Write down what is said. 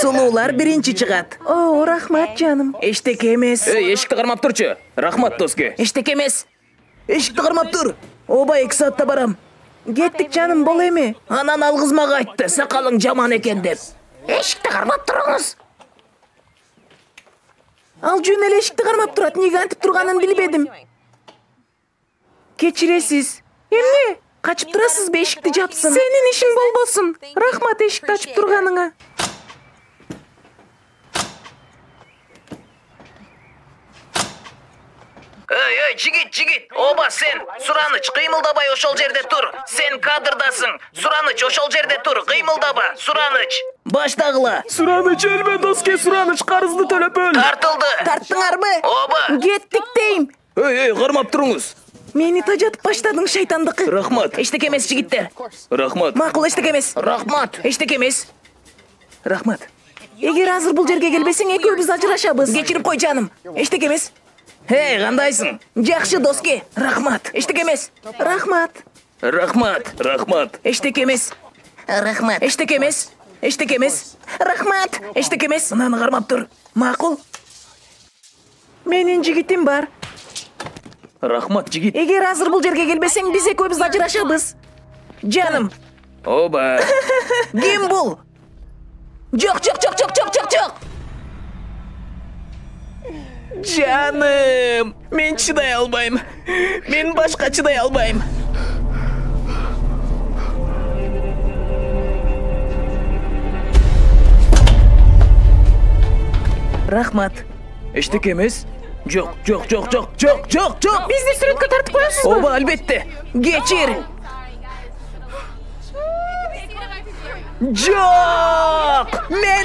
Сулуулар биринчи чыгат. О, рахмат жаным. Эчтеке эмес. Эшикти кармап турчу. Рахмат доске. Эчтеке эмес. Эшикти кармап тур. Оба 2 саатта барам. Кеттик жаным, бол эми. Анан алгыз мага айтты, сакалың жаман экен деп. Эшикти кармап туруңуз. Ал жөн эле эшикти кармап турат, неге антип турганын билбедим. Кечиресиз. Эмне? Качып турасызбы, эшикти жапсын. Сенин ишиң болбосун. Рахмат эшикти ачып турганыңа. Эй, жигит, оба сен. Сураныч, кыймылдабай ошол жерде тур. Сен кадрдасың. Сураныч, ошол жерде тур. Кыймылдаба, Сураныч. Баштагыла. Сураныч элбе доске, Сураныч карызды төлөп өл. Тартылды. Тарттыңарбы? Оба. Кеттик дейм. Эй, кармап туруңуз. Мени тажатып баштадың, шайтандыкы. Рахмат. Эчтеке эмес, жигиттер. Рахмат. Макул, эчтеке эмес. Рахмат. Эчтеке эмес. Рахмат. Эгер азыр бул жерге келбесең, экөөбүз ажырашабыз. Кечирип кой жаным. Эчтеке эмес. Эй, кандайсың? Жакшы, доске. Рахмат. Эчтеке эмес. Рахмат. Рахмат. Эчтеке эмес. Рахмат. Эчтеке эмес. Эчтеке эмес. Рахмат. Эчтеке эмес. Мынаны кармап тур. Макул. Менин жигитим бар. Рахмат, жигит. Эгер азыр бул жерге келбесең, биз экөөбүз ажырашабыз. Жаным. Оба. Ким бул? Жок. Жаным, мен чыдай албайм. Мен башка чыдай албайм. Рахмат. Эчтеке эмес? Жок. Бизди сүрөткө тартып коесузбу? Оба, албетте. Кечир. Жок! Мен